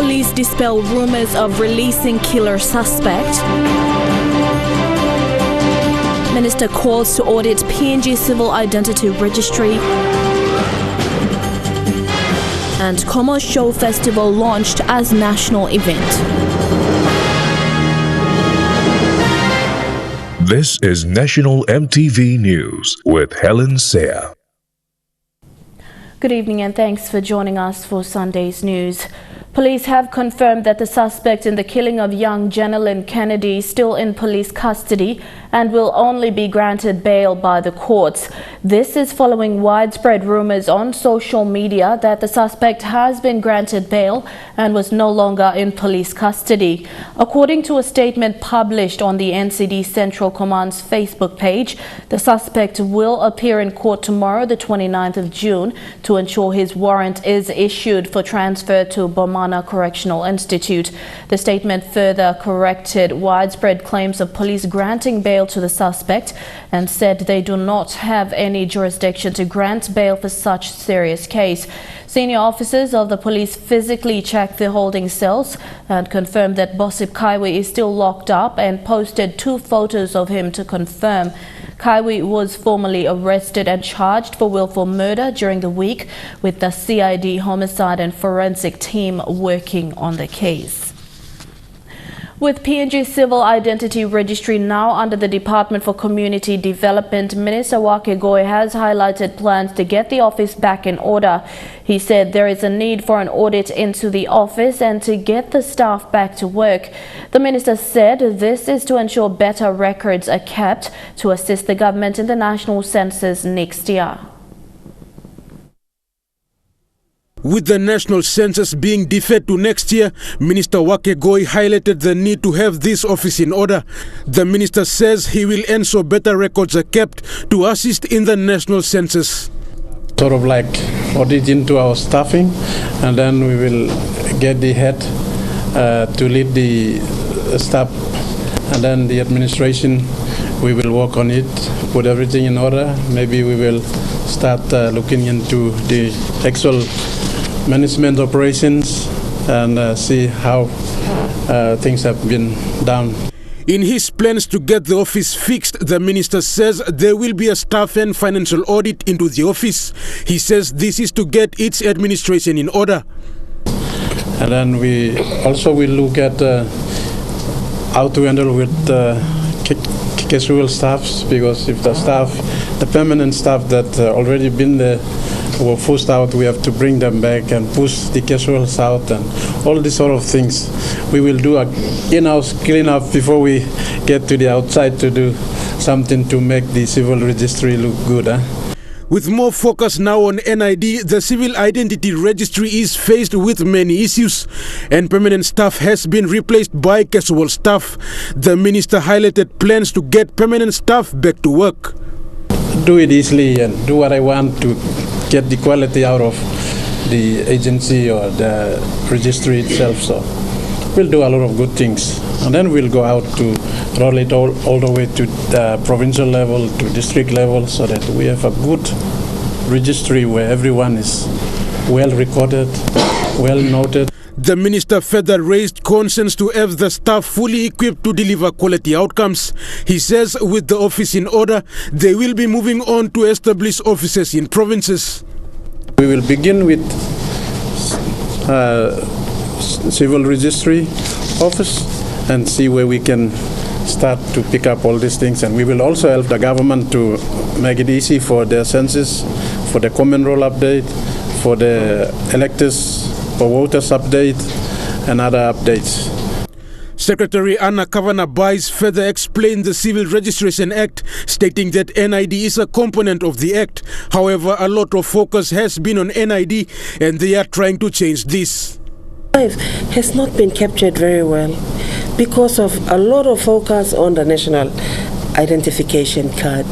police dispel rumors of releasing killer suspect. Minister calls to audit PNG Civil Identity Registry. And Komo Show Festival launched as national event. This is National EMTV News with Helen Seah. Good evening and thanks for joining us for Sunday's news. Police have confirmed that the suspect in the killing of young Jenalyn Kennedy is still in police custody and will only be granted bail by the courts. This is following widespread rumors on social media that the suspect has been granted bail and was no longer in police custody. According to a statement published on the NCD Central Command's Facebook page, the suspect will appear in court tomorrow, the 29th of June, to ensure his warrant is issued for transfer to Bomana Correctional Institute. The statement further corrected widespread claims of police granting bail to the suspect and said they do not have any jurisdiction to grant bail for such serious case. Senior officers of the police physically checked the holding cells and confirmed that Bosip Kaiwi is still locked up and posted 2 photos of him to confirm. Kaiwi was formally arrested and charged for willful murder during the week, with the CID homicide and forensic team working on the case. With PNG Civil Identity Registry now under the Department for Community Development, Minister Wake Goi has highlighted plans to get the office back in order. He said there is a need for an audit into the office and to get the staff back to work. The minister said this is to ensure better records are kept to assist the government in the national census next year. With the national census being deferred to next year, Minister Wake Goi highlighted the need to have this office in order. The minister says he will ensure better records are kept to assist in the national census. Sort of like audit into our staffing, and then we will get the head to lead the staff, and then the administration, we will work on it, put everything in order. Maybe we will start looking into the actual management operations and see how things have been done. In his plans to get the office fixed, the minister says there will be a staff and financial audit into the office. He says this is to get its administration in order. And then we also will look at how to handle with casual staffs, because if the permanent staff that already been there were forced out, we have to bring them back and push the casuals out and all these sort of things. We will do a in-house cleanup before we get to the outside to do something to make the civil registry look good. With more focus now on NID, the Civil Identity Registry is faced with many issues, and permanent staff has been replaced by casual staff. The minister highlighted plans to get permanent staff back to work. Do it easily and do what I want to get the quality out of the agency or the registry itself. So we'll do a lot of good things, and then we'll go out to roll it all the way to the provincial level, to district level, so that we have a good registry where everyone is well recorded, well noted. The minister further raised concerns to have the staff fully equipped to deliver quality outcomes. He says with the office in order, they will be moving on to establish offices in provinces. We will begin with civil registry office and see where we can start to pick up all these things, and we will also help the government to make it easy for their census, for the common roll update, for the electors, for voters update and other updates. Secretary Anna Kavanagh Buys further explained the Civil Registration Act, stating that NID is a component of the Act. However, a lot of focus has been on NID and they are trying to change this. Has not been captured very well because of a lot of focus on the national identification card.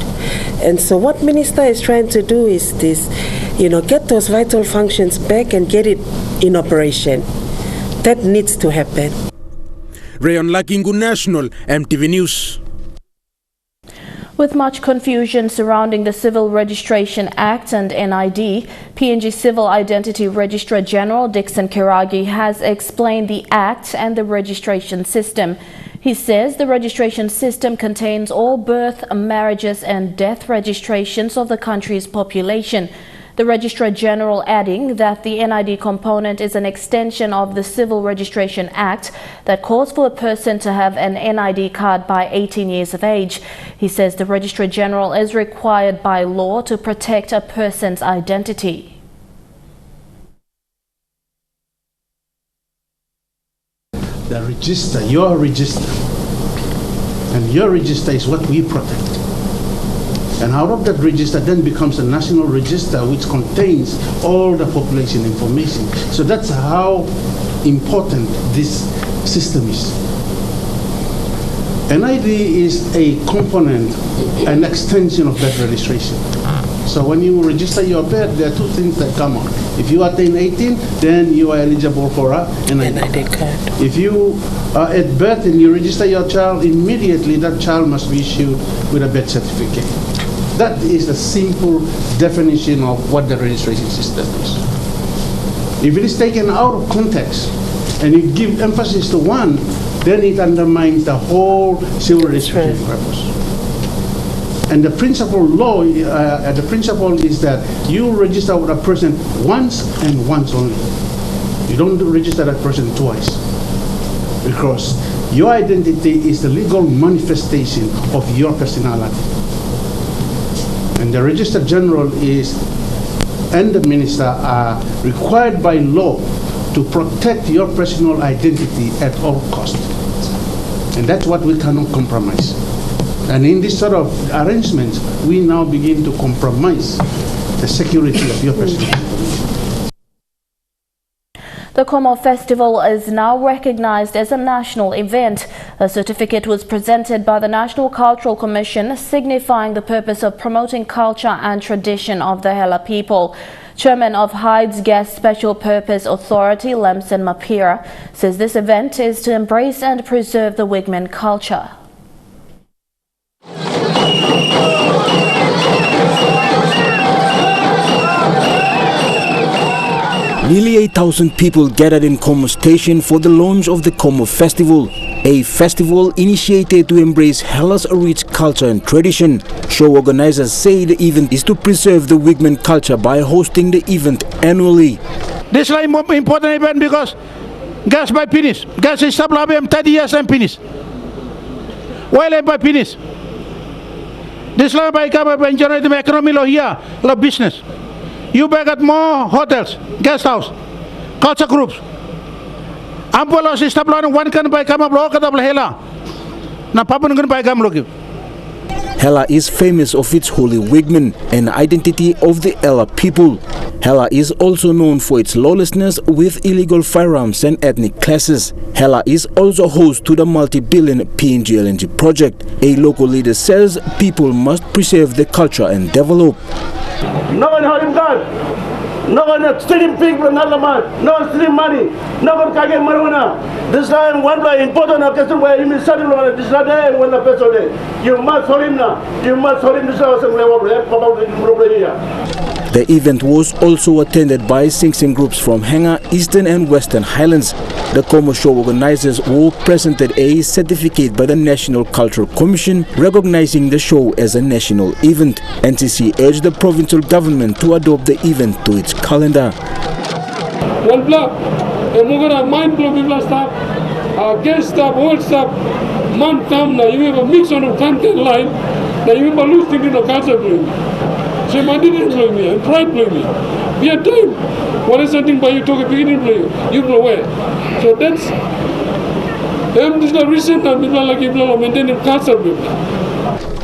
And so what Minister is trying to do is this, get those vital functions back and get it in operation. That needs to happen. Rayon Lakingu, National EMTV News. With much confusion surrounding the Civil Registration Act and NID, PNG Civil Identity Registrar General Dixon Kiragi has explained the Act and the registration system. He says the registration system contains all birth, marriages and death registrations of the country's population. The Registrar General adding that the NID component is an extension of the Civil Registration Act that calls for a person to have an NID card by 18 years of age. He says the Registrar General is required by law to protect a person's identity. The register, your register, and your register is what we protect. And out of that register then becomes a national register which contains all the population information. So that's how important this system is. NID is a component, an extension of that registration. So when you register your pet, there are two things that come on. If you attain 18, then you are eligible for a NID card. If you are at birth and you register your child, immediately that child must be issued with a birth certificate. That is the simple definition of what the registration system is. If it is taken out of context and you give emphasis to one, then it undermines the whole civil registration purpose. And the principle is that you register with a person once and once only. You don't register that person twice, because your identity is the legal manifestation of your personality. And the Registrar General and the Minister are required by law to protect your personal identity at all costs. And that's what we cannot compromise. And in this sort of arrangements, we now begin to compromise the security of your personal information. The Komo Festival is now recognized as a national event. A certificate was presented by the National Cultural Commission signifying the purpose of promoting culture and tradition of the Hela people. Chairman of Hyde's Gas Special Purpose Authority, Lemson Mapira, says this event is to embrace and preserve the Wigman culture. Nearly 8,000 people gathered in Komo Station for the launch of the Komo Festival, a festival initiated to embrace Hela's rich culture and tradition. Show organizers say the event is to preserve the Wigman culture by hosting the event annually. This is an important event because gas by finish. Gas is supply 30 years and finish. While by finish. This is by generate the economy here, the business. You got more hotels, guest house, culture groups. Ampola is supplying one can buy come up Hela. Na Papan can buy come. Hela is famous of its holy Wigman, an identity of the Ela people. Hela is also known for its lawlessness with illegal firearms and ethnic classes. Hela is also host to the multi-billion PNG LNG project. A local leader says people must preserve the culture and develop. No one holding gun. No one stealing people, no one stealing money. No one can get marijuana. This time, one very important occasion where he is starting on this day when the person day. You must hold him now. You must hold him this house and The event was also attended by Sing groups from Henga, Eastern and Western Highlands. The Komo show organizers all presented a certificate by the National Cultural Commission recognizing the show as a national event. NCC urged the provincial government to adopt the event to its calendar. One block, and we're going to mind blow people stuff, guest stuff, old stuff, man come now, you have a mix on a content line, now you have a loose thing in the culture blue. So man didn't blow me, and pride blow me. We had time. What is something by you talking, we didn't blow you blow away. So that's, this is not recent, and people like you blow, maintaining culture blue.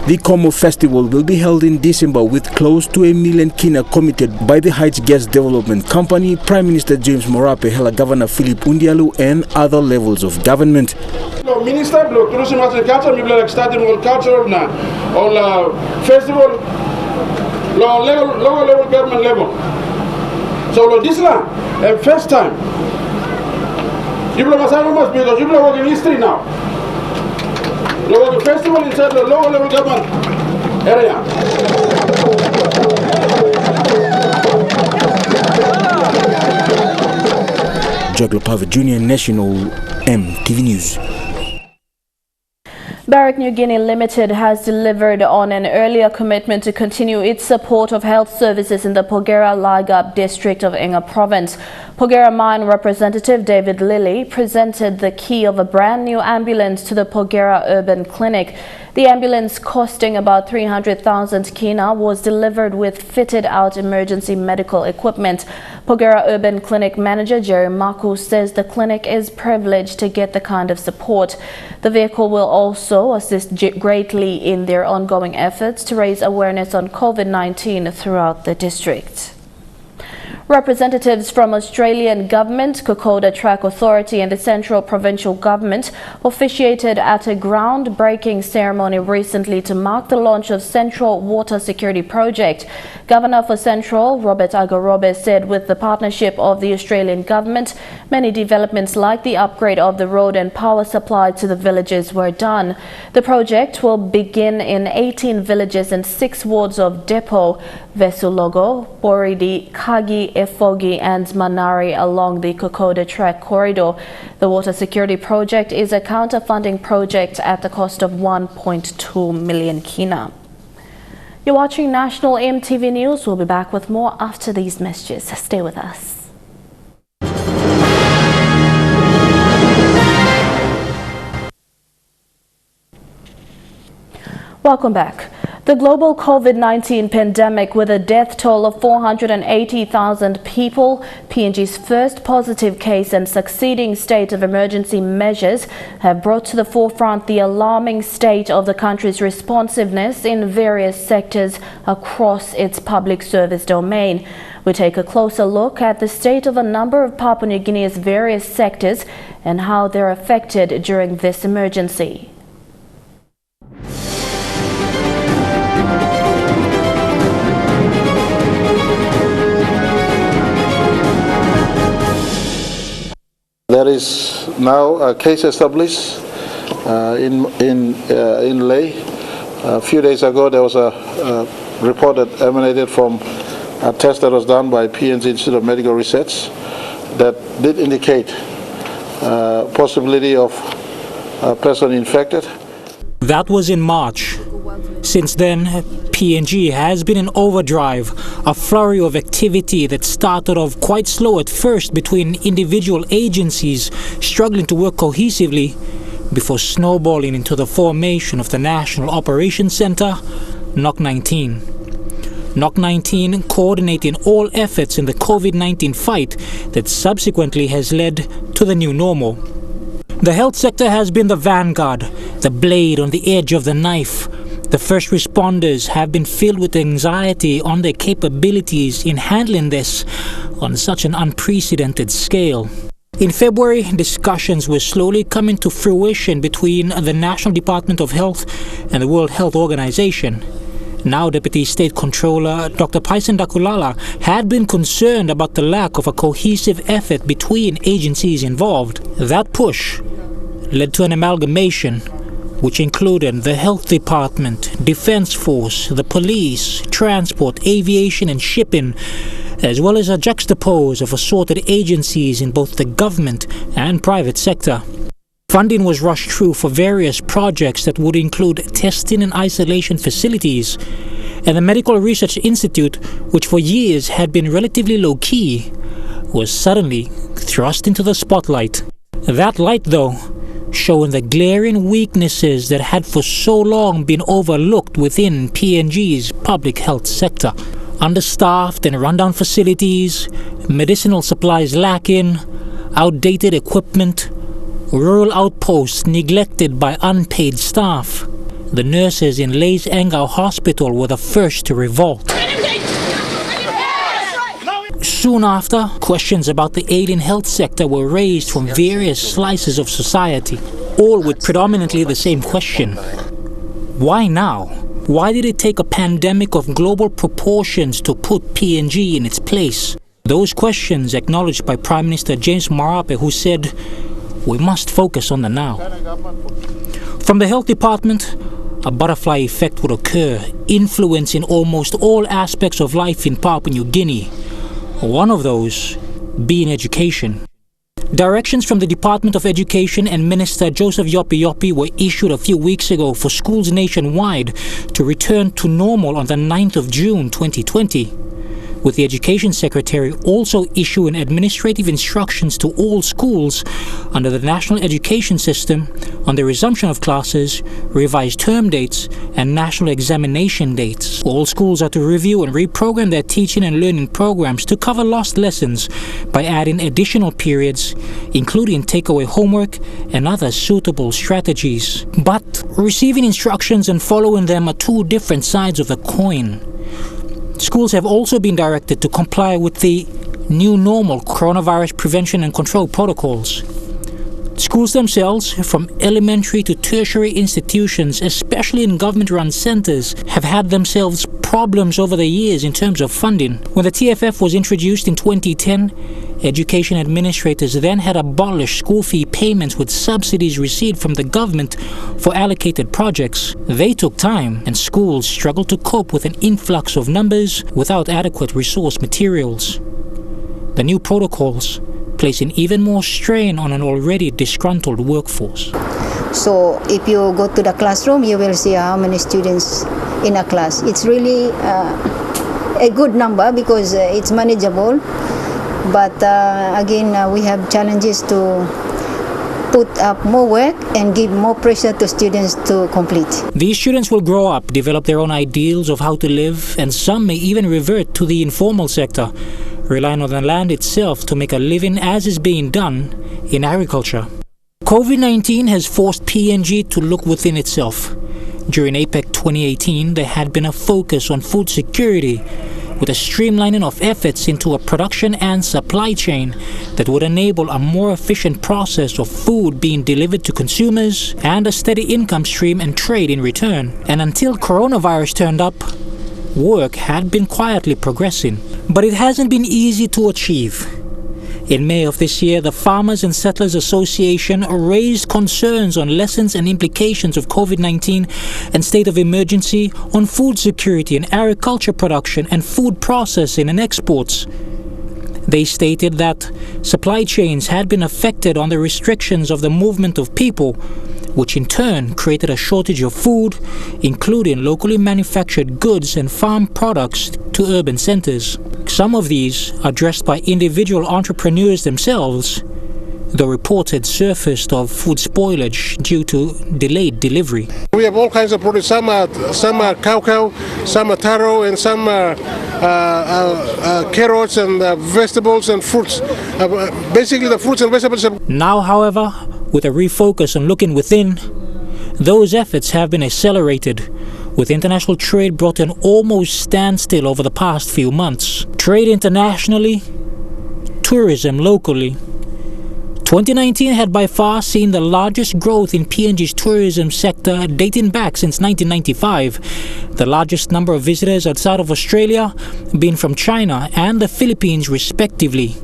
The Komo Festival will be held in December with close to 1 million kina committed by the Heights Gas Development Company, Prime Minister James Morape, Hela Governor Philip Undialu and other levels of government. Minister, tourism and culture, we like starting with cultural now, or festival, lower level government level. So this land, first time, you must be because you work in history now. The festival inside the lower level government. area. Jaglo Pava Junior National MTV News. Barrick New Guinea Limited has delivered on an earlier commitment to continue its support of health services in the Porgera-Lagab district of Inga province. Porgera Mine representative David Lilly presented the key of a brand new ambulance to the Porgera Urban Clinic. The ambulance, costing about 300,000 kina, was delivered with fitted out emergency medical equipment. Porgera Urban Clinic manager Jerry Maku says the clinic is privileged to get the kind of support. The vehicle will also assist greatly in their ongoing efforts to raise awareness on COVID-19 throughout the district. Representatives from Australian Government, Kokoda Track Authority and the Central Provincial Government officiated at a groundbreaking ceremony recently to mark the launch of Central Water Security Project. Governor for Central, Robert Agorobe, said with the partnership of the Australian Government, many developments like the upgrade of the road and power supply to the villages were done. The project will begin in 18 villages and 6 wards of Depot, Vesulogo, Boridi, Kagi, Efogi and Manari along the Kokoda Track corridor. The water security project is a counter-funding project at the cost of 1.2 million kina. You're watching National EMTV News. We'll be back with more after these messages. Stay with us. Welcome back. The global COVID-19 pandemic, with a death toll of 480,000 people, PNG's first positive case and succeeding state of emergency measures have brought to the forefront the alarming state of the country's responsiveness in various sectors across its public service domain. We take a closer look at the state of a number of Papua New Guinea's various sectors and how they're affected during this emergency. There is now a case established in Ley. A few days ago, there was a report that emanated from a test that was done by PNG Institute of Medical Research that did indicate possibility of a person infected. That was in March. Since then, PNG has been in overdrive, a flurry of activity that started off quite slow at first between individual agencies struggling to work cohesively before snowballing into the formation of the National Operations Center, NOC-19. NOC-19 coordinating all efforts in the COVID-19 fight that subsequently has led to the new normal. The health sector has been the vanguard, the blade on the edge of the knife. The first responders have been filled with anxiety on their capabilities in handling this on such an unprecedented scale. In February, discussions were slowly coming to fruition between the National Department of Health and the World Health Organization. Now Deputy State Controller Dr. Paisen Dakulala had been concerned about the lack of a cohesive effort between agencies involved. That push led to an amalgamation which included the Health Department, Defense Force, the police, transport, aviation and shipping, as well as a juxtapose of assorted agencies in both the government and private sector. Funding was rushed through for various projects that would include testing and isolation facilities, and the Medical Research Institute, which for years had been relatively low-key, was suddenly thrust into the spotlight. That light, though, showing the glaring weaknesses that had for so long been overlooked within PNG's public health sector. Understaffed and rundown facilities, medicinal supplies lacking, outdated equipment, rural outposts neglected by unpaid staff. The nurses in Ley's Angao Hospital were the first to revolt. Soon after, questions about the alien health sector were raised from various slices of society, all with predominantly the same question. Why now? Why did it take a pandemic of global proportions to put PNG in its place? Those questions acknowledged by Prime Minister James Marape, who said, "We must focus on the now." From the Health Department, a butterfly effect would occur, influencing almost all aspects of life in Papua New Guinea. One of those being education. Directions from the Department of Education and Minister Joseph Yopi Yopi were issued a few weeks ago for schools nationwide to return to normal on the 9th of June 2020, with the Education Secretary also issuing administrative instructions to all schools under the National Education System on the resumption of classes, revised term dates, and national examination dates. All schools are to review and reprogram their teaching and learning programs to cover lost lessons by adding additional periods, including takeaway homework and other suitable strategies. But receiving instructions and following them are two different sides of the coin. Schools have also been directed to comply with the new normal coronavirus prevention and control protocols. Schools themselves, from elementary to tertiary institutions, especially in government-run centers, have had themselves problems over the years in terms of funding. When the TFF was introduced in 2010, education administrators then had abolished school fee payments with subsidies received from the government for allocated projects. They took time, and schools struggled to cope with an influx of numbers without adequate resource materials. The new protocols placing even more strain on an already disgruntled workforce. So if you go to the classroom, you will see how many students in a class. It's really a good number because it's manageable. But again, we have challenges to put up more work and give more pressure to students to complete. These students will grow up, develop their own ideals of how to live, and some may even revert to the informal sector, relying on the land itself to make a living as is being done in agriculture. COVID-19 has forced PNG to look within itself. During APEC 2018, there had been a focus on food security, with a streamlining of efforts into a production and supply chain that would enable a more efficient process of food being delivered to consumers and a steady income stream and trade in return. And until coronavirus turned up, work had been quietly progressing. But it hasn't been easy to achieve. In May of this year, the Farmers and Settlers Association raised concerns on lessons and implications of COVID-19 and state of emergency on food security and agriculture production and food processing and exports. They stated that supply chains had been affected on the restrictions of the movement of people, which in turn created a shortage of food, including locally manufactured goods and farm products, to urban centers. Some of these are addressed by individual entrepreneurs themselves, though reports had surfaced of food spoilage due to delayed delivery. We have all kinds of produce. Some are cow, some are taro, and some are carrots and vegetables and fruits. Basically, the fruits and vegetables. Now, however, with a refocus on looking within, those efforts have been accelerated, with international trade brought to an almost standstill over the past few months. Trade internationally, tourism locally. 2019 had by far seen the largest growth in PNG's tourism sector dating back since 1995, the largest number of visitors outside of Australia being from China and the Philippines respectively.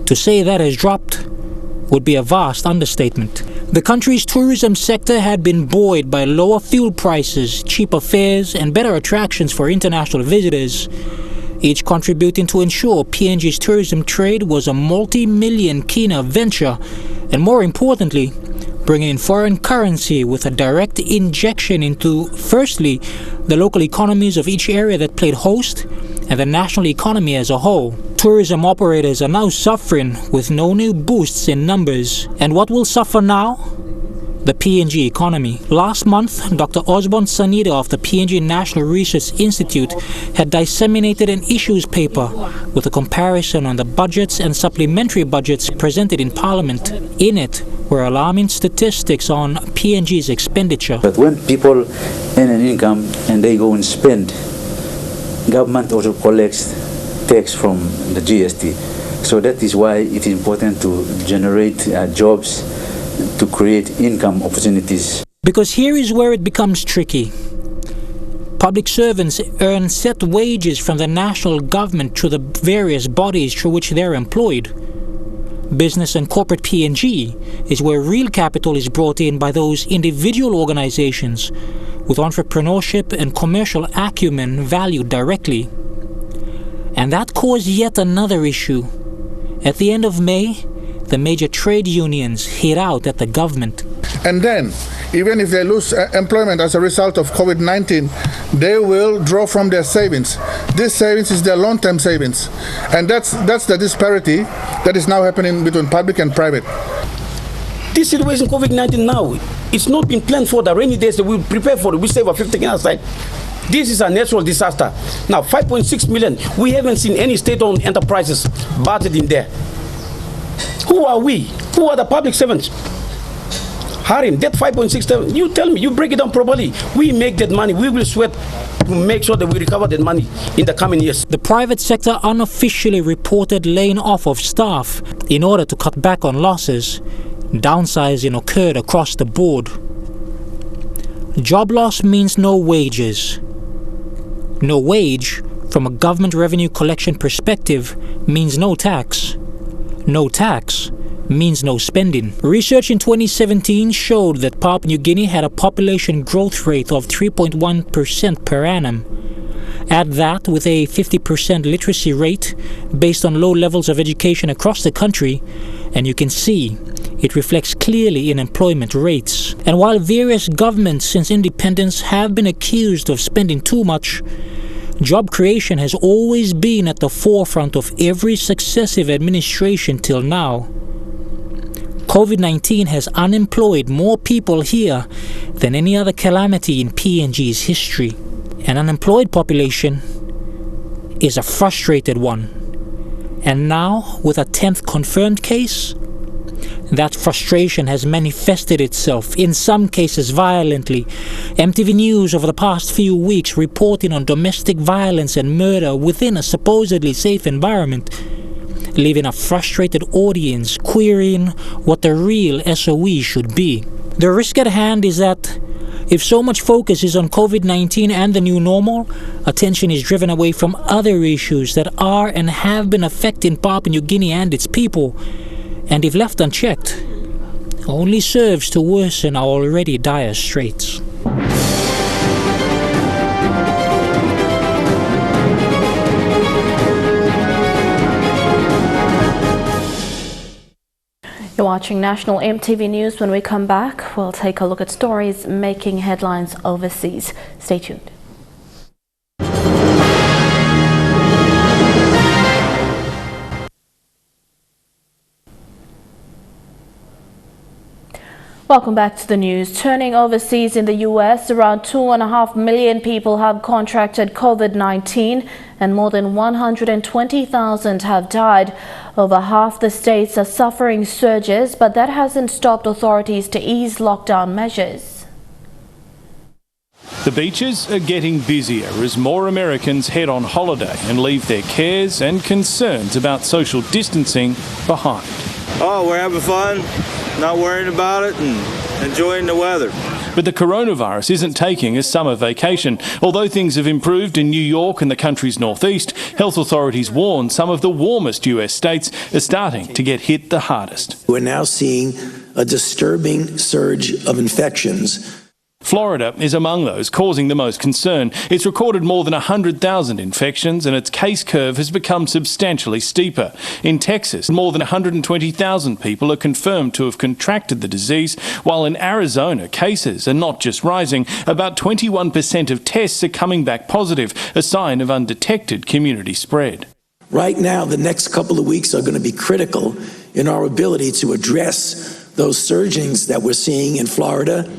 To say that has dropped would be a vast understatement. The country's tourism sector had been buoyed by lower fuel prices, cheaper fares, and better attractions for international visitors, each contributing to ensure PNG's tourism trade was a multi-million kina venture, and more importantly, bringing in foreign currency with a direct injection into, firstly, the local economies of each area that played host, and the national economy as a whole. Tourism operators are now suffering with no new boosts in numbers. And what will suffer now? The PNG economy. Last month, Dr. Osborne Sanida of the PNG National Research Institute had disseminated an issues paper with a comparison on the budgets and supplementary budgets presented in Parliament. In it were alarming statistics on PNG's expenditure. But when people earn an income and they go and spend, government also collects tax from the GST. So that is why it is important to generate jobs, to create income opportunities. Because here is where it becomes tricky. Public servants earn set wages from the national government through the various bodies through which they are employed. Business and corporate PNG is where real capital is brought in by those individual organizations with entrepreneurship and commercial acumen valued directly. And that caused yet another issue. At the end of May, the major trade unions hit out at the government. And then, even if they lose employment as a result of COVID-19, they will draw from their savings. This savings is their long-term savings. And that's the disparity that is now happening between public and private. This situation, COVID-19 now, it's not been planned for the rainy days that we prepare for it. We save our 50 aside. This is a natural disaster. Now, 5.6 million, we haven't seen any state-owned enterprises budgeted in there. Who are we? Who are the public servants? Harim, that 5.6, you tell me, you break it down properly. We make that money, we will sweat to make sure that we recover that money in the coming years. The private sector unofficially reported laying off of staff in order to cut back on losses. Downsizing occurred across the board. Job loss means no wages. No wage, from a government revenue collection perspective, means no tax. No tax means no spending. Research in 2017 showed that Papua New Guinea had a population growth rate of 3.1% per annum. Add that with a 50% literacy rate based on low levels of education across the country, and you can see it reflects clearly in employment rates. And while various governments since independence have been accused of spending too much, job creation has always been at the forefront of every successive administration till now. COVID-19 has unemployed more people here than any other calamity in PNG's history. An unemployed population is a frustrated one. And now, with a 10th confirmed case, that frustration has manifested itself, in some cases violently. EMTV News over the past few weeks reporting on domestic violence and murder within a supposedly safe environment, leaving a frustrated audience querying what the real SOE should be. The risk at hand is that if so much focus is on COVID-19 and the new normal, attention is driven away from other issues that are and have been affecting Papua New Guinea and its people, and if left unchecked, only serves to worsen our already dire straits. You're watching National EMTV News. When we come back, we'll take a look at stories making headlines overseas. Stay tuned. Welcome back to the news. Turning overseas in the U.S., around 2.5 million people have contracted COVID-19 and more than 120,000 have died. Over half the states are suffering surges, but that hasn't stopped authorities to ease lockdown measures. The beaches are getting busier as more Americans head on holiday and leave their cares and concerns about social distancing behind. Oh, we're having fun, not worrying about it and enjoying the weather. But the coronavirus isn't taking a summer vacation. Although things have improved in New York and the country's northeast, health authorities warn some of the warmest US states are starting to get hit the hardest. We're now seeing a disturbing surge of infections. Florida is among those causing the most concern. It's recorded more than 100,000 infections and its case curve has become substantially steeper. In Texas, more than 120,000 people are confirmed to have contracted the disease, while in Arizona, cases are not just rising. About 21% of tests are coming back positive, a sign of undetected community spread. Right now, the next couple of weeks are going to be critical in our ability to address those surgings that we're seeing in Florida.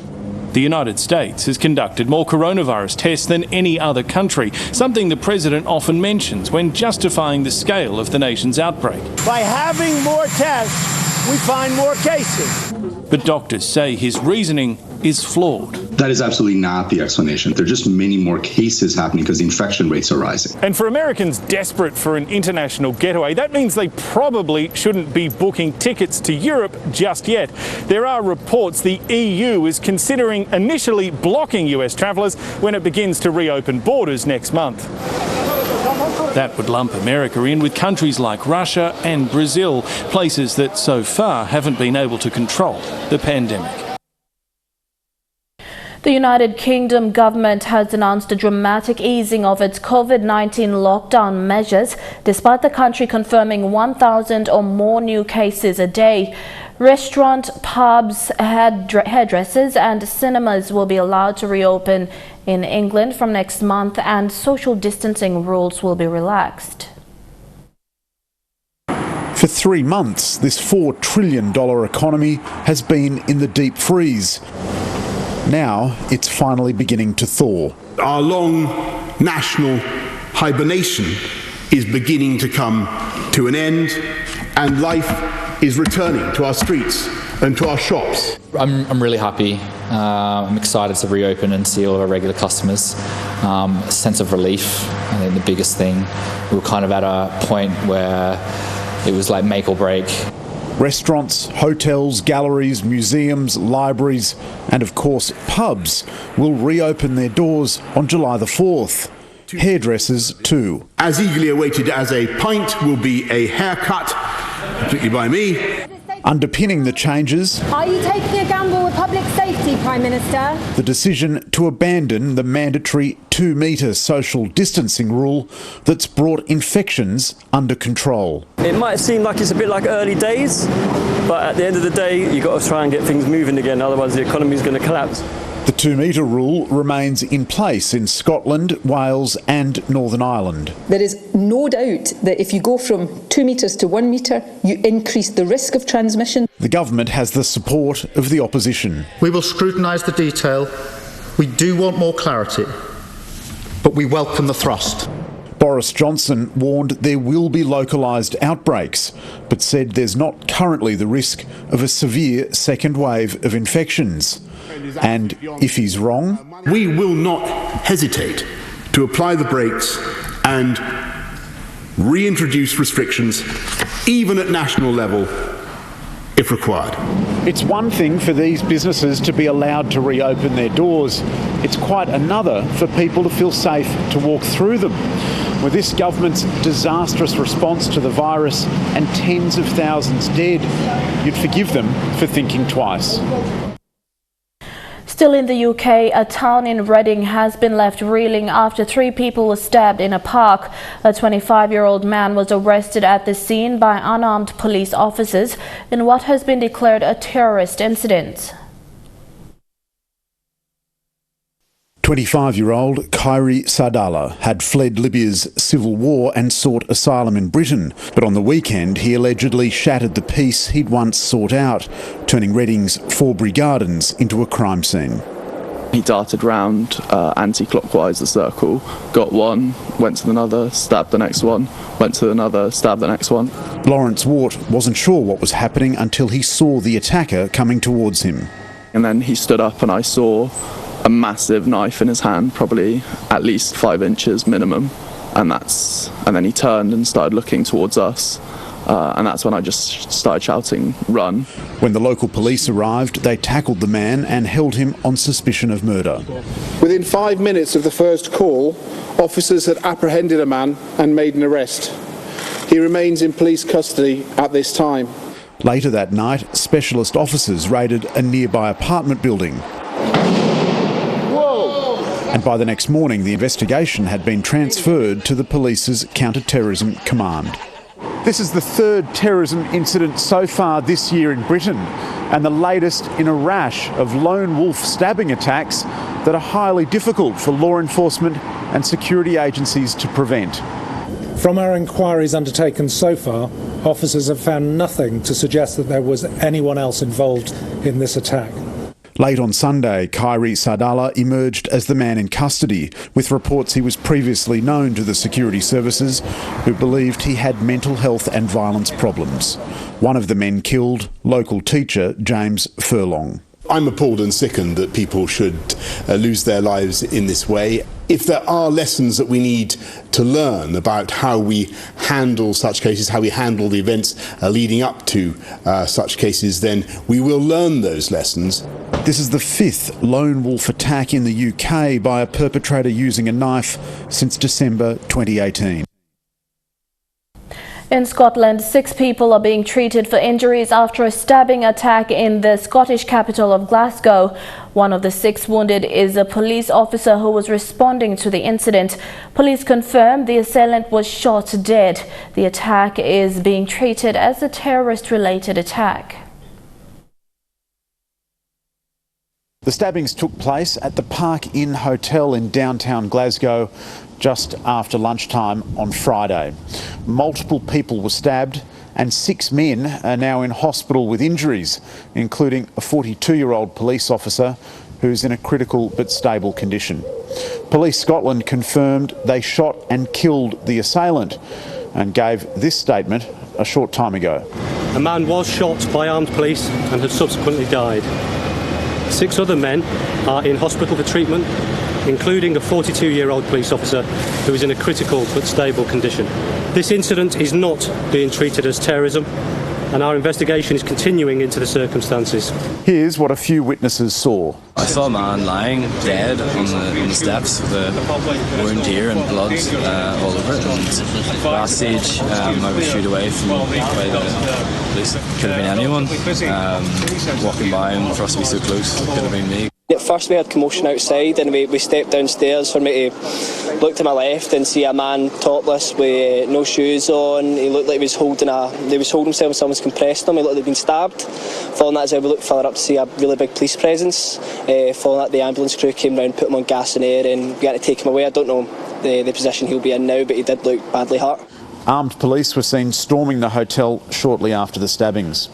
The United States has conducted more coronavirus tests than any other country, something the President often mentions when justifying the scale of the nation's outbreak. By having more tests, we find more cases. But doctors say his reasoning is flawed. That is absolutely not the explanation. There are just many more cases happening because the infection rates are rising. And for Americans desperate for an international getaway, that means they probably shouldn't be booking tickets to Europe just yet. There are reports the EU is considering initially blocking US travellers when it begins to reopen borders next month. That would lump America in with countries like Russia and Brazil, places that so far haven't been able to control the pandemic. The United Kingdom government has announced a dramatic easing of its COVID-19 lockdown measures, despite the country confirming 1,000 or more new cases a day. Restaurants, pubs, hairdressers and cinemas will be allowed to reopen in England from next month, and social distancing rules will be relaxed. For 3 months, this $4 trillion economy has been in the deep freeze. Now it's finally beginning to thaw. Our long national hibernation is beginning to come to an end, and life is returning to our streets and to our shops. I'm really happy. I'm excited to reopen and see all of our regular customers. A sense of relief, I think the biggest thing. We were kind of at a point where it was like make or break. Restaurants, hotels, galleries, museums, libraries and of course pubs will reopen their doors on July the 4th. Hairdressers too. As eagerly awaited as a pint will be a haircut, particularly by me. Underpinning the changes, are you taking a gamble with public safety, Prime Minister? The decision to abandon the mandatory 2-metre social distancing rule that's brought infections under control. It might seem like it's a bit like early days, but at the end of the day, you've got to try and get things moving again, otherwise the economy is going to collapse. The 2-metre rule remains in place in Scotland, Wales and Northern Ireland. There is no doubt that if you go from 2 metres to 1 metre, you increase the risk of transmission. The government has the support of the opposition. We will scrutinise the detail. We do want more clarity, but we welcome the thrust. Boris Johnson warned there will be localised outbreaks, but said there's not currently the risk of a severe second wave of infections. And if he's wrong, we will not hesitate to apply the brakes and reintroduce restrictions, even at national level, if required. It's one thing for these businesses to be allowed to reopen their doors. It's quite another for people to feel safe to walk through them. With this government's disastrous response to the virus and tens of thousands dead, you'd forgive them for thinking twice. Still in the UK, a town in Reading has been left reeling after 3 people were stabbed in a park. A 25-year-old man was arrested at the scene by unarmed police officers in what has been declared a terrorist incident. 25-year-old Khairi Sadala had fled Libya's civil war and sought asylum in Britain, but on the weekend he allegedly shattered the peace he'd once sought out, turning Reading's Forbury Gardens into a crime scene. He darted round anti-clockwise the circle, got one, went to another, stabbed the next one, went to another, stabbed the next one. Lawrence Wart wasn't sure what was happening until he saw the attacker coming towards him. And then he stood up and I saw a massive knife in his hand, probably at least 5 inches minimum, and then he turned and started looking towards us, and that's when I just started shouting, "Run!" When the local police arrived, they tackled the man and held him on suspicion of murder. Within 5 minutes of the first call, officers had apprehended a man and made an arrest. He remains in police custody at this time. Later that night, specialist officers raided a nearby apartment building. And by the next morning, the investigation had been transferred to the police's counter-terrorism command. This is the 3rd terrorism incident so far this year in Britain, and the latest in a rash of lone wolf stabbing attacks that are highly difficult for law enforcement and security agencies to prevent. From our inquiries undertaken so far, officers have found nothing to suggest that there was anyone else involved in this attack. Late on Sunday, Khairi Sadala emerged as the man in custody, with reports he was previously known to the security services, who believed he had mental health and violence problems. One of the men killed, local teacher James Furlong. I'm appalled and sickened that people should lose their lives in this way. If there are lessons that we need to learn about how we handle such cases, how we handle the events leading up to such cases, then we will learn those lessons. This is the 5th lone wolf attack in the UK by a perpetrator using a knife since December 2018. In Scotland, 6 people are being treated for injuries after a stabbing attack in the Scottish capital of Glasgow. One of the 6 wounded is a police officer who was responding to the incident. Police confirm the assailant was shot dead. The attack is being treated as a terrorist-related attack. The stabbings took place at the Park Inn Hotel in downtown Glasgow just after lunchtime on Friday. Multiple people were stabbed and 6 men are now in hospital with injuries, including a 42-year-old police officer who's in a critical but stable condition. Police Scotland confirmed they shot and killed the assailant and gave this statement a short time ago. A man was shot by armed police and has subsequently died. 6 other men are in hospital for treatment, including a 42-year-old police officer who is in a critical but stable condition. This incident is not being treated as terrorism, and our investigation is continuing into the circumstances. Here's what a few witnesses saw. I saw a man lying dead on the steps with a wound here and blood all over it. And last stage, I was shooed away from by the police. Could have been anyone walking by, and for us to be so close, it could have been me. At first we heard commotion outside and we stepped downstairs for me to look to my left and see a man topless with no shoes on. He looked like he was holding himself and someone's compressed him. He looked like he'd been stabbed. Following that, as we looked further up to see a really big police presence. Following that, the ambulance crew came round, put him on gas and air and began to take him away. I don't know the position he'll be in now, but he did look badly hurt. Armed police were seen storming the hotel shortly after the stabbings.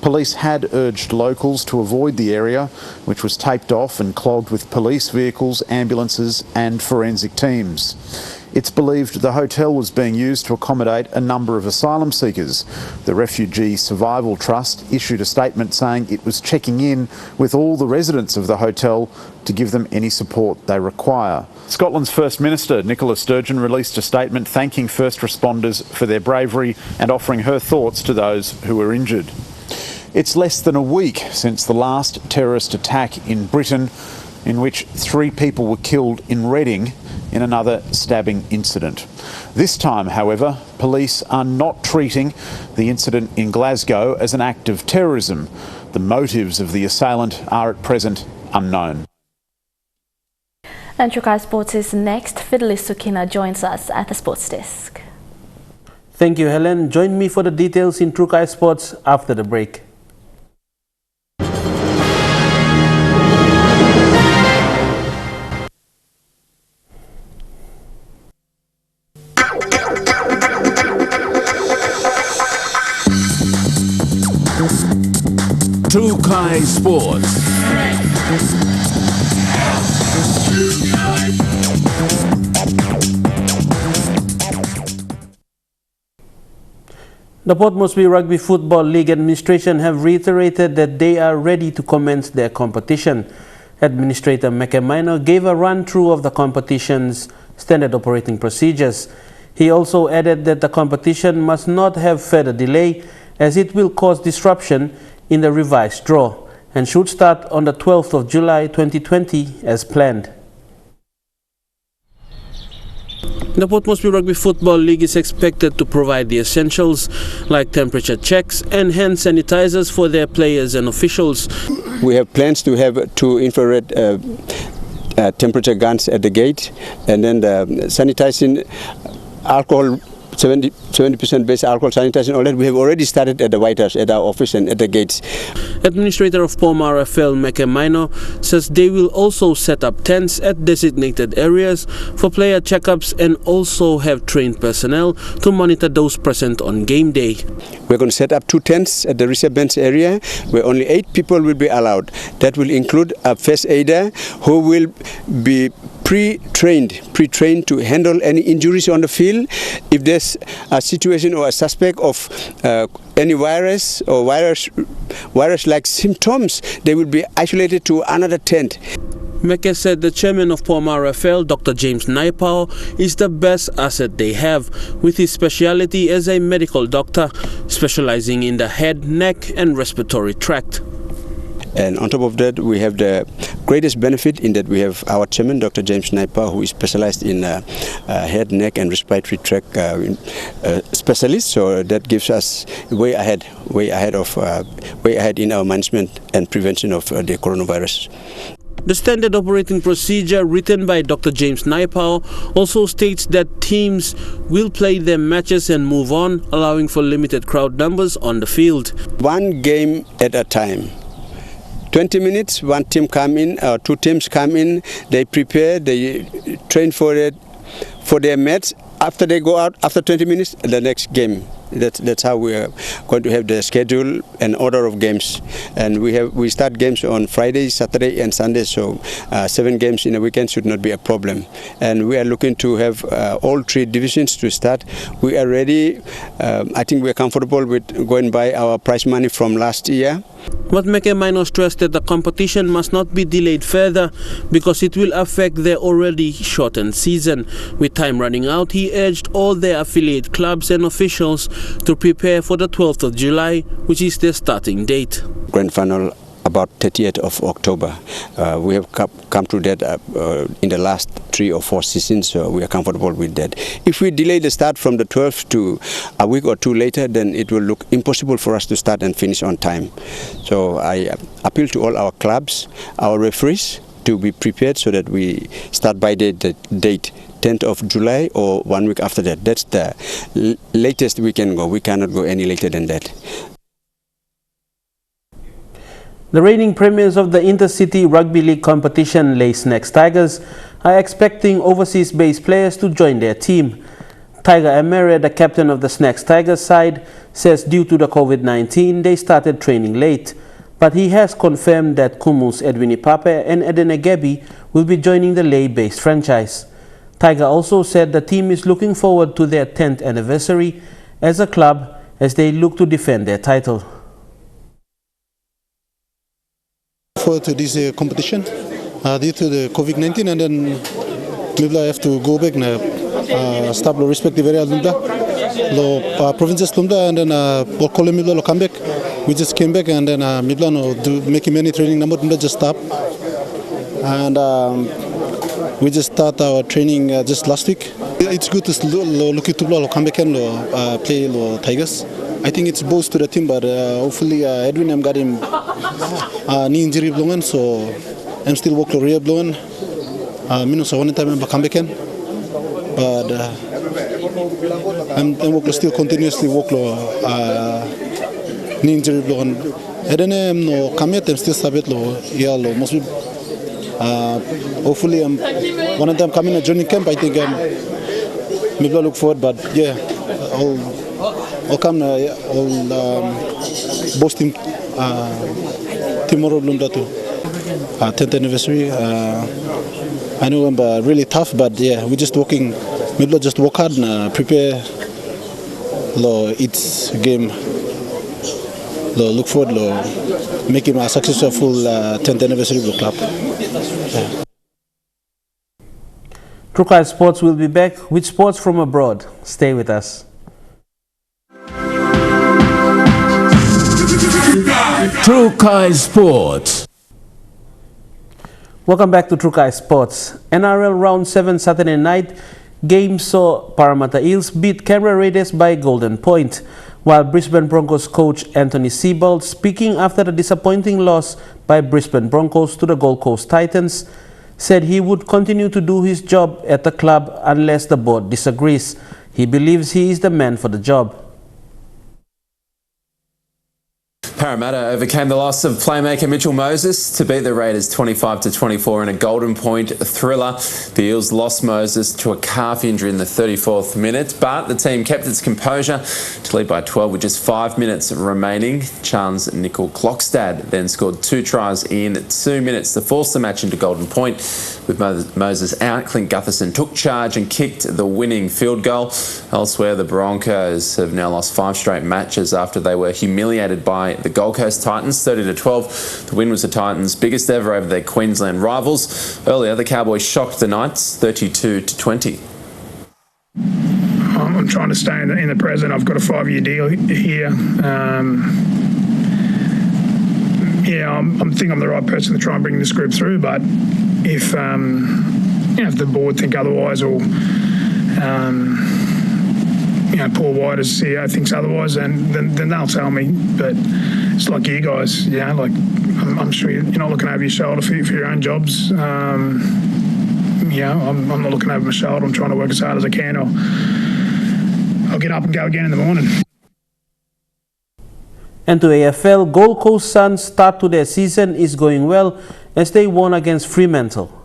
Police had urged locals to avoid the area, which was taped off and clogged with police vehicles, ambulances and forensic teams. It's believed the hotel was being used to accommodate a number of asylum seekers. The Refugee Survival Trust issued a statement saying it was checking in with all the residents of the hotel to give them any support they require. Scotland's First Minister, Nicola Sturgeon, released a statement thanking first responders for their bravery and offering her thoughts to those who were injured. It's less than a week since the last terrorist attack in Britain, in which 3 people were killed in Reading in another stabbing incident. This time, however, police are not treating the incident in Glasgow as an act of terrorism. The motives of the assailant are at present unknown. And Trukai Sports is next. Fidelis Sukina joins us at the sports desk. Thank you, Helen. Join me for the details in Trukai Sports after the break. Trukai Sports. The Port Moresby Rugby Football League administration have reiterated that they are ready to commence their competition. Administrator McEminor gave a run-through of the competition's standard operating procedures. He also added that the competition must not have further delay, as it will cause disruption in the revised draw and should start on the 12th of July 2020 as planned. The Port Moresby Rugby Football League is expected to provide the essentials like temperature checks and hand sanitizers for their players and officials. We have plans to have 2 infrared temperature guns at the gate, and then the sanitizing alcohol, 70% base alcohol sanitizing, all that we have already started at the White House, at our office and at the gates. Administrator of Pom RFL McEminor says they will also set up tents at designated areas for player checkups and also have trained personnel to monitor those present on game day. We're going to set up 2 tents at the reserve bench area where only 8 people will be allowed. That will include a first aider who will be pre-trained to handle any injuries on the field. If there's a situation or a suspect of any virus or virus-like symptoms, they will be isolated to another tent. Mecca said the chairman of Pom RFL, Dr. James Naipao, is the best asset they have, with his speciality as a medical doctor, specializing in the head, neck and respiratory tract. And on top of that, we have the greatest benefit in that we have our chairman, Dr. James Naipau, who is specialized in head, neck and respiratory tract specialist. So that gives us way ahead in our management and prevention of the coronavirus. The standard operating procedure written by Dr. James Naipau also states that teams will play their matches and move on, allowing for limited crowd numbers on the field. One game at a time. 20 minutes, one team come in, two teams come in, they prepare, they train for their match. After they go out, after 20 minutes, the next game. That's how we are going to have the schedule and order of games. And we start games on Friday, Saturday and Sunday, so 7 games in a weekend should not be a problem. And we are looking to have all 3 divisions to start. We are ready. I think we are comfortable with going by our prize money from last year. But Mekemaino stressed that the competition must not be delayed further because it will affect their already shortened season. With time running out, he urged all their affiliate clubs and officials to prepare for the 12th of July, which is their starting date. Grand final about 30th of October. We have come to that in the last 3 or 4 seasons, so we are comfortable with that. If we delay the start from the 12th to a week or 2 later, then it will look impossible for us to start and finish on time. So I appeal to all our clubs, our referees, to be prepared so that we start by the date 10th of July or 1 week after that. That's the latest we can go. We cannot go any later than that. The reigning premiers of the Intercity Rugby League competition, Leigh Snacks Tigers, are expecting overseas-based players to join their team. Tiger Emery, the captain of the Snacks Tigers side, says due to the COVID-19, they started training late. But he has confirmed that Komo's Edwin Ipape and Eden Egebi will be joining the Leigh-based franchise. Tiger also said the team is looking forward to their 10th anniversary as a club as they look to defend their title. Forward to this competition due to the COVID-19, and then maybe I have to go back now. Stop the respective area lumda, lo provinces lumda, and then Bokole maybe lo come back. We just came back, and then maybe no do making many training number lumda just stop, and we just start our training just last week. It's good to look at lo come back and play lo Tigers. I think it's both to the team, but hopefully Edwin got him knee injury blown, so I'm still working real blown. Minus one time I'm come back in, but I'm working still continuously work knee injury blown. Edwin no come yet, I'm still sabit lo lo must be. Hopefully one time coming a journey camp. I think maybe I look forward, but yeah, I'll come both team tomorrow Lumda too. 10th anniversary. I know I'm really tough, but yeah, we're just working. Maybe just work hard and prepare. It's game. Look forward to making a successful 10th anniversary of the club. Yeah. Trukai Sports will be back with sports from abroad. Stay with us. Trukai Sports. Welcome back to Trukai Sports. NRL Round 7 Saturday night game saw Parramatta Eels beat Canberra Raiders by Golden Point, while Brisbane Broncos coach Anthony Seibold, speaking after the disappointing loss by Brisbane Broncos to the Gold Coast Titans, said he would continue to do his job at the club unless the board disagrees. He believes he is the man for the job. Parramatta overcame the loss of playmaker Mitchell Moses to beat the Raiders 25-24 in a Golden Point thriller. The Eels lost Moses to a calf injury in the 34th minute, but the team kept its composure to lead by 12 with just 5 minutes remaining. Chance Nickel Klokstad then scored 2 tries in 2 minutes to force the match into Golden Point. With Moses out, Clint Gutherson took charge and kicked the winning field goal. Elsewhere, the Broncos have now lost 5 straight matches after they were humiliated by the Gold Coast Titans 30-12. The win was the Titans' biggest ever over their Queensland rivals. Earlier, the Cowboys shocked the Knights 32-20. I'm trying to stay in the present. I've got a 5-year deal here. I think I'm the right person to try and bring this group through. But if if the board think otherwise, or Paul White as CEO thinks otherwise, then they'll tell me. But it's like you guys, like I'm sure you're not looking over your shoulder for your own jobs. I'm not looking over my shoulder. I'm trying to work as hard as I can. I'll get up and go again in the morning. And to AFL, Gold Coast Suns' start to their season is going well as they won against Fremantle.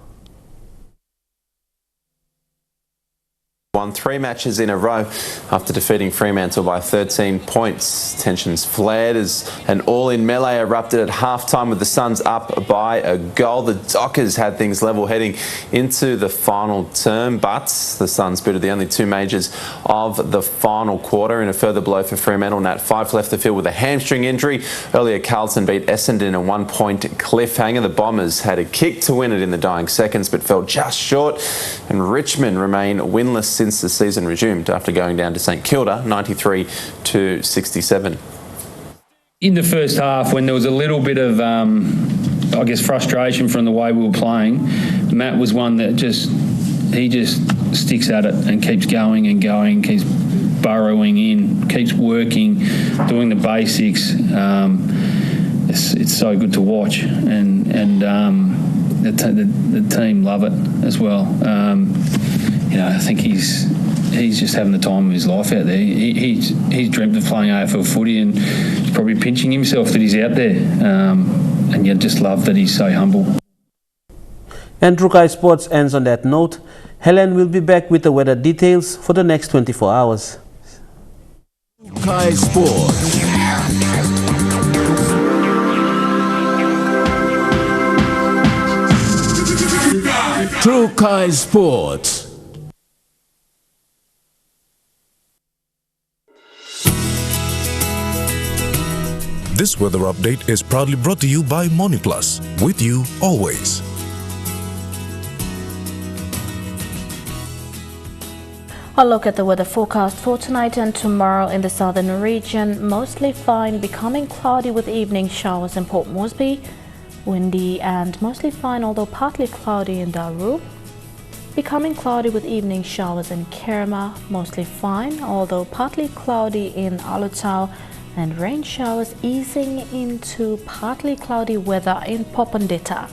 Won 3 matches in a row after defeating Fremantle by 13 points. Tensions flared as an all-in melee erupted at half-time with the Suns up by a goal. The Dockers had things level heading into the final term, but the Suns booted the only 2 majors of the final quarter. In a further blow for Fremantle, Nat Fyfe left the field with a hamstring injury. Earlier, Carlton beat Essendon a 1-point cliffhanger. The Bombers had a kick to win it in the dying seconds, but fell just short. And Richmond remain winless since the season resumed after going down to St Kilda 93-67. In the first half, when there was a little bit of frustration from the way we were playing, Matt was one that just sticks at it and keeps going and going, keeps burrowing in, keeps working, doing the basics. It's so good to watch, and the team love it as well. I think he's just having the time of his life out there. He's dreamt of playing AFL footy, and he's probably pinching himself that he's out there. And you just love that he's so humble. And Trukai Sports ends on that note. Helen will be back with the weather details for the next 24 hours. Trukai Sports. Trukai Sports. This weather update is proudly brought to you by MoniPlus, with you always. A look at the weather forecast for tonight and tomorrow in the southern region. Mostly fine, becoming cloudy with evening showers in Port Moresby. Windy and mostly fine, although partly cloudy in Daru. Becoming cloudy with evening showers in Kerma. Mostly fine, although partly cloudy in Alutau. And rain showers easing into partly cloudy weather in Popondetta.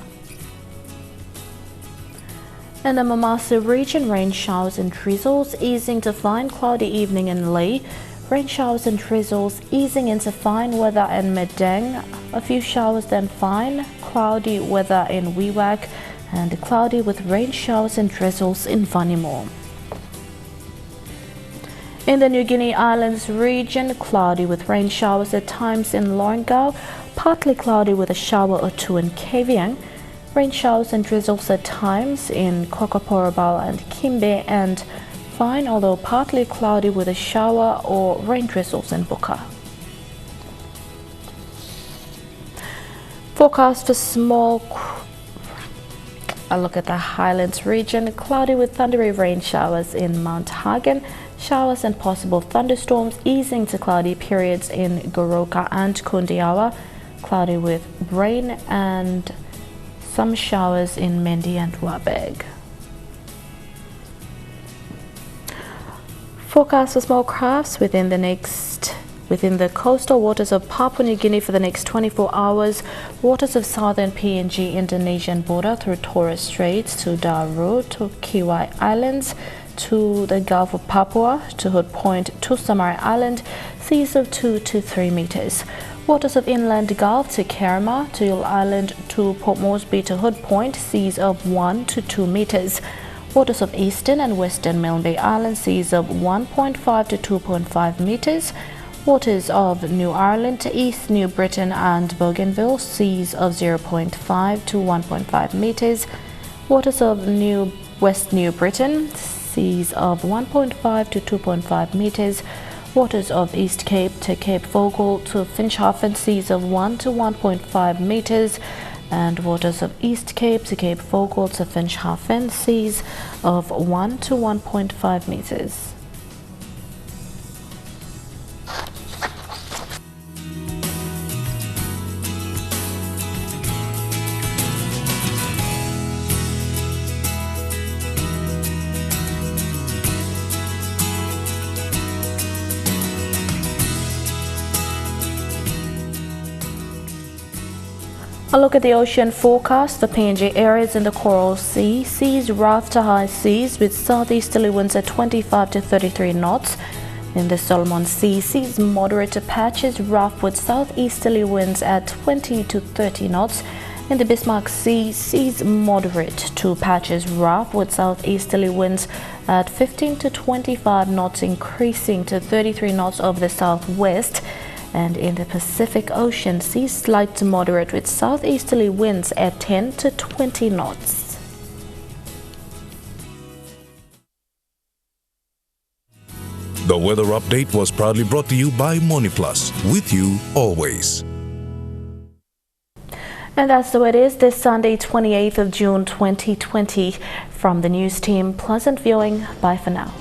In the Mamasa region, rain showers and drizzles easing to fine cloudy evening in Lae. Rain showers and drizzles easing into fine weather in Medang. A few showers then fine cloudy weather in Wewak, and cloudy with rain showers and drizzles in Vanimo. In the New Guinea Islands region, cloudy with rain showers at times in Lorengau, partly cloudy with a shower or 2 in Kavieng, rain showers and drizzles at times in Kokoporabal and Kimbe, and fine although partly cloudy with a shower or rain drizzles in Buka. Forecast for a look at the Highlands region, cloudy with thundery rain showers in Mount Hagen, showers and possible thunderstorms easing to cloudy periods in Goroka and Kundiawa, cloudy with rain and some showers in Mendi and Wabeg. Forecast for small crafts within the coastal waters of Papua New Guinea for the next 24 hours, waters of southern PNG Indonesian border through Torres Straits to Daru to Kiwai Islands, to the Gulf of Papua, to Hood Point, to Samari Island, seas of 2 to 3 meters. Waters of inland Gulf to Kerma, to Yule Island, to Port Moresby to Hood Point, seas of 1 to 2 meters. Waters of eastern and western Milne Bay Island, seas of 1.5 to 2.5 meters. Waters of New Ireland to East New Britain and Bougainville, seas of 0.5 to 1.5 meters. Waters of West New Britain, seas of 1.5 to 2.5 meters. Waters of East Cape to Cape Vogel to Finschhafen, seas of 1 to 1.5 meters. And waters of East Cape to Cape Vogel to Finschhafen, seas of 1 to 1.5 meters. A look at the ocean forecast. The PNG areas in the Coral Sea sees rough to high seas with southeasterly winds at 25 to 33 knots. In the Solomon Sea, seas moderate to patches rough with southeasterly winds at 20 to 30 knots. In the Bismarck Sea, seas moderate to patches rough with southeasterly winds at 15 to 25 knots, increasing to 33 knots over the southwest. And in the Pacific Ocean, seas slight to moderate with southeasterly winds at 10 to 20 knots. The weather update was proudly brought to you by MoneyPlus, with you always. And that's the way it is this Sunday, 28th of June 2020. From the news team, pleasant viewing. Bye for now.